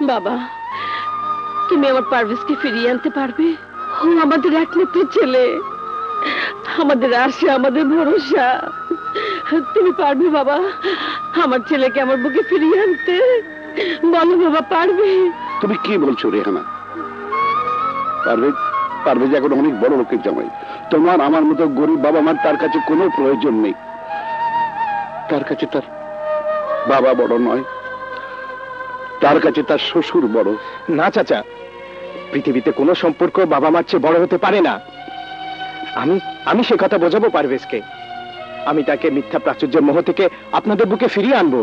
বাবা, তুমি আমার পারভেজকে ফিরিয়ে আনতে পারবে? ও আমাদের একমাত্র ছেলে, আমাদের আশা, আমাদের ভরসা। তুমি পারবে বাবা আমার ছেলেকে আমার বুকে ফিরিয়ে আনতে? বলো বাবা, পারবে? তুমি কি বলছো রেহানা? পারভেজ, পারভেজ এখন অনেক বড় লোকের জামাই। তোমার আমার মতো গরিব বাবা মার তার কাছে কোনো প্রয়োজন নেই। তার কাছে তার বাবা বড় নয়, তার কাছে তার শ্বশুর বড়। না চাচা, পৃথিবীতে কোনো সম্পর্ক বাবা মার চেয়ে বড় হতে পারে না। আমি সে কথা বোঝাবো পারভেজকে। আমি তাকে মিথ্যা প্রাচুর্যের মোহ থেকে আপনাদের বুকে ফিরিয়ে আনবো।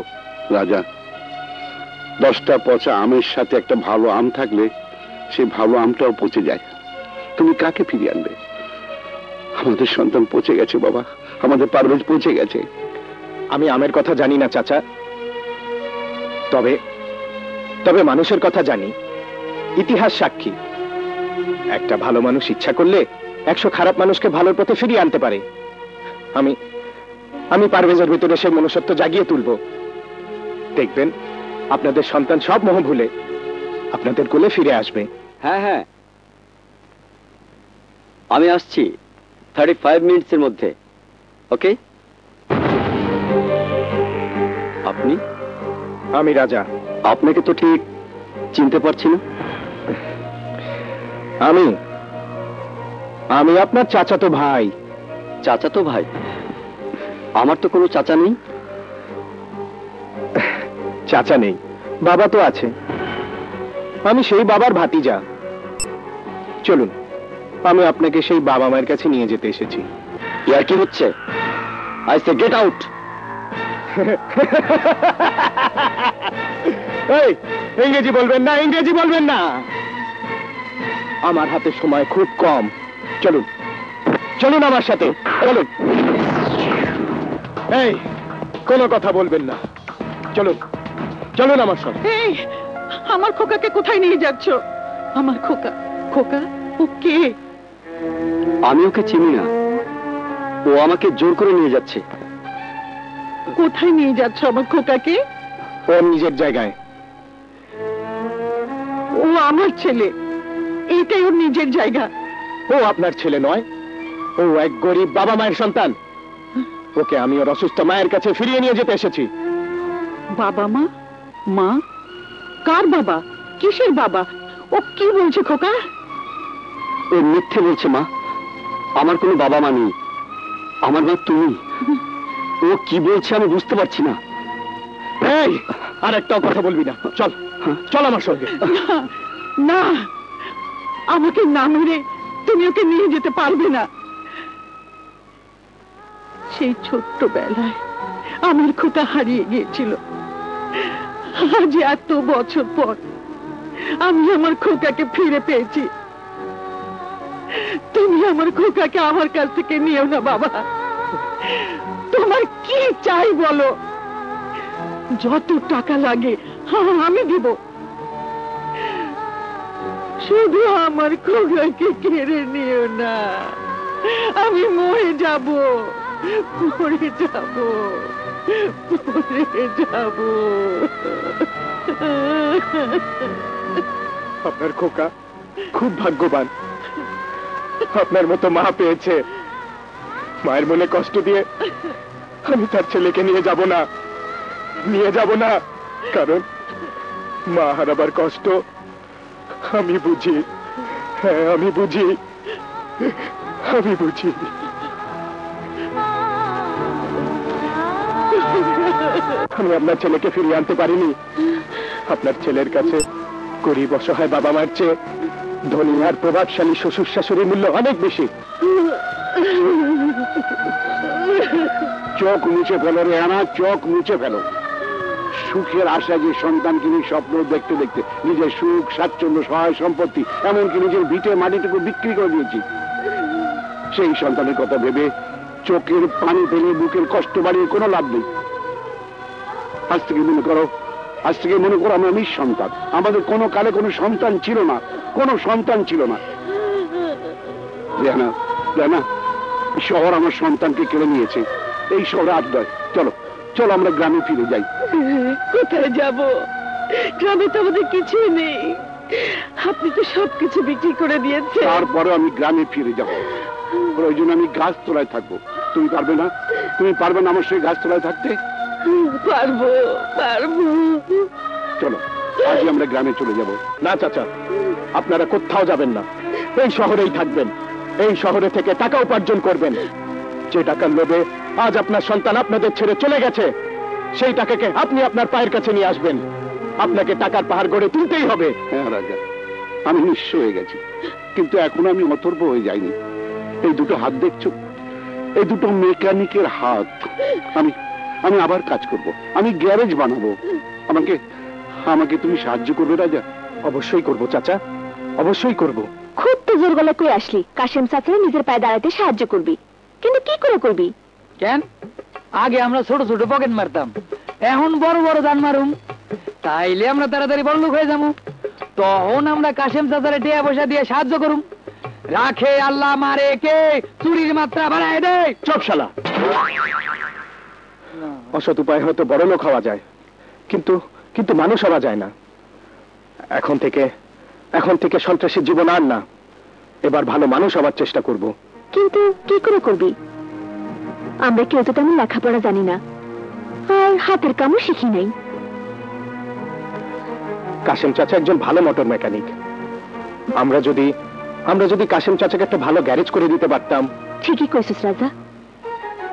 রাজা, 10টা পচা আমের সাথে একটা ভালো আম থাকলে সেই ভালো আমটাও পচে যায়। তুমি কাকে ফিরিয়ে আনবে? আমাদের সন্তান পচে গেছে বাবা, আমাদের পারভেজ পচে গেছে। আমি আমের কথা জানি না চাচা, তবে তবে মানুষের কথা জানি। ইতিহাস সাক্ষী, একটা ভালো মানুষ ইচ্ছা করলে 100 খারাপ মানুষকে ভালোর পথে ফিরিয়ে আনতে পারে। আমি পারভেজের ভিতরে সেই মনুষ্যত্ব জাগিয়ে তুলব। দেখবেন আপনাদের সন্তান সব মোহ ভুলে আপনাদের কোলে ফিরে আসবে। হ্যাঁ হ্যাঁ, আমি আসছি 35 মিনিটসের মধ্যে। ওকে? আপনি? আমি রাজা। আপনাকে তো ঠিক চিনতে পারছি না। আমি আপনার চাচাতো ভাই। চাচাতো ভাই? আমার তো কোনো চাচা নেই। চাচা নেই, বাবা তো আছে। আমি সেই বাবার ভাতিজা। চলুন, আমি আপনাকে সেই বাবা মায়ের কাছে নিয়ে যেতে এসেছি। ইয়ার কি হচ্ছে? I say get out. ইংরেজি বলবেন না, ইংরেজি বলবেন না। আমার হাতে সময় খুব কম। চলুন চলুন আমার সাথে, চলুন। এই, কোনো কথা বলবেন না। চলুন চলুন আমার সাথে। এই, আমার খোকাকে কোথায় নিয়ে যাচ্ছ? আমার খোকা, খোকা ও কে? আমি ওকে চিনি না, ও আমাকে জোর করে নিয়ে যাচ্ছে। কোথায় নিয়ে যাচ্ছ আমার খোকাকে? ও নিজের জায়গায়। ও আমার ছেলে, এইটাই ওর নিজের জায়গা। ও আপনার ছেলে নয়, ও এক গরিব বাবা মায়ের সন্তান। ওকে আমি ওর অসুস্থ মায়ের কাছে ফিরিয়ে নিয়ে যেতে এসেছি। বাবা মা? মা? কার বাবা? কিসের বাবা? ও কি বলছে খোকা? ও মিথ্যে বলছে মা, আমার কোনো বাবা মা নেই, আমার মা তুমি। ও কি বলছে আমি বুঝতে পারছি না। এই, আর একটাও কথা বলবি না। চল চল আমার সঙ্গে। না, আমাকে না মেরে তুমি ওকে নিয়ে যেতে পারবে না। সেই ছোট্টবেলায় আমার খোকা হারিয়ে গিয়েছিল। আজ এত বছর পর আমি আমার খোকাকে ফিরে পেয়েছি। তুমি আমার খোকাকে আমার কাছ থেকে নিও না বাবা। তোমার কি চাই বলো, যত টাকা লাগে আমি দিব। শুধু আমার খোকাকে কেড়ে নিও না, আমি মরে যাব, মরে যাব, মরে যাব। আপনার খোকা খুব ভাগ্যবান, আপনার মতো মা পেয়েছে। মায়ের মনে কষ্ট দিয়ে আমি তার ছেলেকে নিয়ে যাব না, নিয়ে যাব না। কারণ মা হারাবার কষ্ট আমি বুঝি। হ্যাঁ, আমি বুঝি, আমি বুঝি। আমি আপনার ছেলেকে ফিরিয়ে আনতে পারিনি। আপনার ছেলের কাছে গরিব অসহায় বাবা মার চেয়ে ধনী আর প্রভাবশালী শ্বশুর শাশুড়ির মূল্য অনেক বেশি। চোখ মুছে ফেলো রেহানা, চোখ মুছে ফেলো। সুখের আশা যে সন্তানকে নিয়ে স্বপ্ন দেখতে দেখতে নিজের সুখ, স্বাচ্ছন্দ্য, সহায় সম্পত্তি, এমনকি নিজের ভিটে মাটিটুকু বিক্রি করে দিয়েছি, সেই সন্তানের কথা ভেবে চোখের পানি ফেলে বুকের কষ্ট বাড়িয়ে কোনো লাভ নেই। আজ থেকে মনে করো, আজ থেকে মনে করো আমরা নিঃসন্তান। আমাদের কোনো কালে কোনো সন্তান ছিল না, কোনো সন্তান ছিল না। রেহানা, রেহানা, শহর আমার সন্তানকে কেড়ে নিয়েছে, এই শহরে আর নয়। চলো চলো আমরা গ্রামে ফিরে যাই। কোথায় যাব? গ্রামে তো আমাদের কিছুই নেই, আপনি তো সবকিছু বিক্রি করে দিয়েছেন। তারপরে আমি গ্রামে ফিরে যাব, প্রয়োজন আমি গাছতলায় থাকবো। তুমি পারবে না? তুমি পারবে না আমার সেই গাছতলায় থাকতে? পারবো পারবো। চলো আজই আমরা গ্রামে চলে যাব। না চাচা, আপনারা কোথাও যাবেন না, এই শহরেই থাকবেন। এই শহরে থেকে টাকা উপার্জন করবেন। যে টাকার লোভে আজ আপনার সন্তান আপনাদের ছেড়ে চলে গেছে, সেই টাকাকে আপনি আপনার পায়ের কাছে নিয়ে আসবেন। আপনাকে টাকার পাহাড় গড়ে তুলতেই হবে। হ্যাঁ রাজা, আমি নিঃস্ব হয়ে গেছি, কিন্তু এখন আমি অতর্ব হয়ে যাইনি। এই দুটো হাত দেখছো, এই দুটো মেকানিকের হাত। আমি আমি আবার কাজ করব, আমি গ্যারেজ বানাবো। আমাকে আমাকে তুমি সাহায্য করবে রাজা? অবশ্যই করব চাচা, অবশ্যই করব। খুব তো জোর গলা কই আসলি কাশেম চাচা নিজের পায়ে দাঁড়াতে সাহায্য করবি, কিন্তু কি করে করবি? কেন? আগে আমরা ছোট ছোট পকেট মারতাম, এখন বড় বড় দান মারুম। তাইলে আমরা তাড়াতাড়ি বড় লোক হয়ে যাবো। তখন আমরা কাশেম চাচারে টিয়া পয়সা দিয়ে সাহায্য করুম। রাখে আল্লাহ, মারে কে, চুরির মাত্রা বাড়ায় দেয়। চপ শালা। অসৎ উপায় হয়তো বড় লোক হওয়া যায়, কিন্তু কিন্তু মানুষ হওয়া যায় না। এখন থেকে সন্ত্রাসীর জীবন আর না, এবার ভালো মানুষ হওয়ার চেষ্টা করব। কিন্তু কি করে করবি? আমরা কেউ তো তেমন লেখাপড়া জানি না, আর হাতের কামও শিখি নাই। কাশেম চাচা একজন ভালো মোটর মেকানিক। আমরা যদি কাশেম চাচাকে একটা ভালো গ্যারেজ করে দিতে পারতাম। ঠিকই কইছিস রাজা,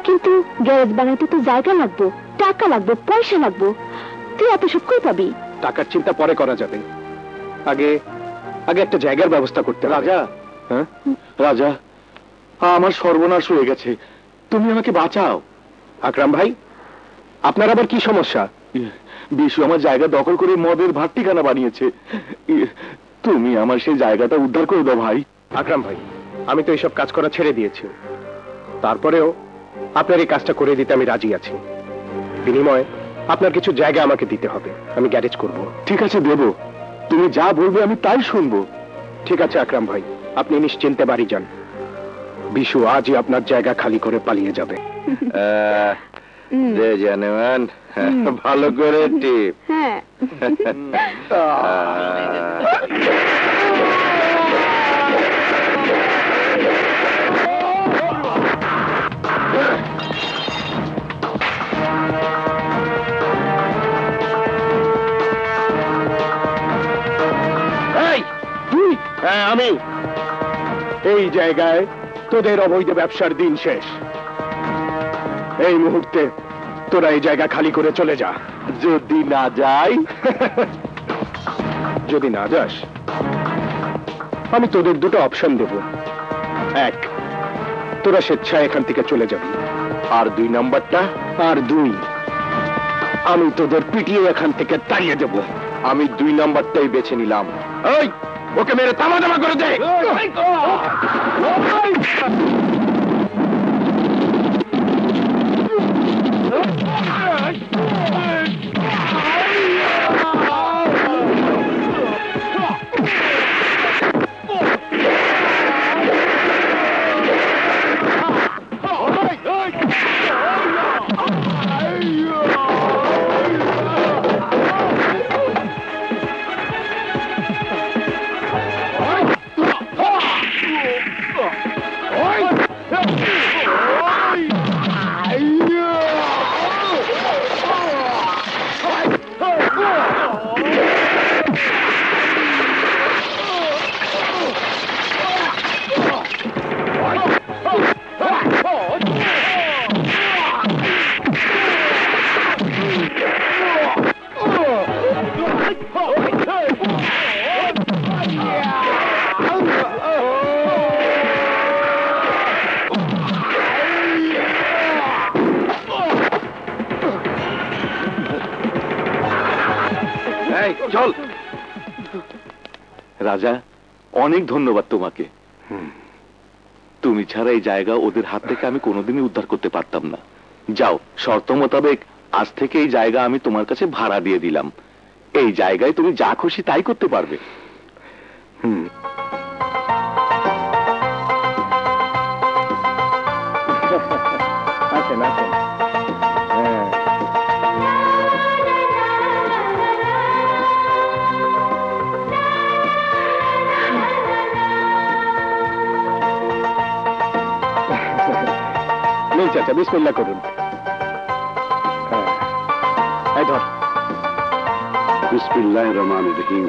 কিন্তু গ্যারেজ বানাইতে তো জায়গা লাগবো, টাকা লাগবে, পয়সা লাগবো। তুই এত সব কই পাবি? টাকার চিন্তা পরে করা যাবে, আগে একটা জায়গার ব্যবস্থা করতে হবে। রাজা, হ্যাঁ রাজা, আমার সর্বনাশ হয়ে গেছে, তুমি আমাকে বাঁচাও। আকরাম ভাই, আপনার আবার কি সমস্যা? বিশু আমার জায়গা দখল করে মদের ভাত ঠিকানা বানিয়েছে। তুমি আমার সেই জায়গাটা উদ্ধার করে দাও ভাই। আকরাম ভাই, আমি তো এইসব কাজ করা ছেড়ে দিয়েছি, তারপরেও আপনার এই কাজটা করে দিতে আমি রাজি আছি। বিনিময়ে আপনার কিছু জায়গা আমাকে দিতে হবে, আমি গ্যারেজ করব। ঠিক আছে, দেব। তুমি যা বলবে আমি তাই শুনবো। ঠিক আছে আকরাম ভাই, আপনি নিশ্চিন্তে বাড়ি যান। বিশু আজই আপনার জায়গা খালি করে পালিয়ে যাবে। জানেন ভালো করে টিপ। হ্যাঁ, হ্যাঁ আমি। এই জায়গায় তোদের অবৈধ ব্যবসার দিন শেষ। এই মুহূর্তে তোরা এই জায়গা খালি করে চলে যা। যদি না যাই? যদি না যাস, আমি তোদের দুটো অপশন দেব। এক, তোরা স্বেচ্ছায় এখান থেকে চলে যাবি। আর 2 নাম্বারটা? আর 2, আমি তোদের পিটিয়ে এখান থেকে তাড়িয়ে দেব। আমি 2 নাম্বারটাই বেছে নিলাম। এই, ওকে মেরে তামা করে দে। চল। রাজা, অনেক ধন্যবাদ তোমাকে। তুমি ছাড়া এই জায়গা ওদের হাত থেকে আমি কোনোদিনই উদ্ধার করতে পারতাম না। যাও, শর্ত মোতাবেক আজ থেকে এই জায়গা আমি তোমার কাছে ভাড়া দিয়ে দিলাম। এই জায়গায় তুমি যা খুশি তাই করতে পারবে। আসেন আসেন। হ্যাঁ, এই চাচা বিসমিল্লাহ করুন। এই ধর। বিসমিল্লাহির রহমানির রহিম।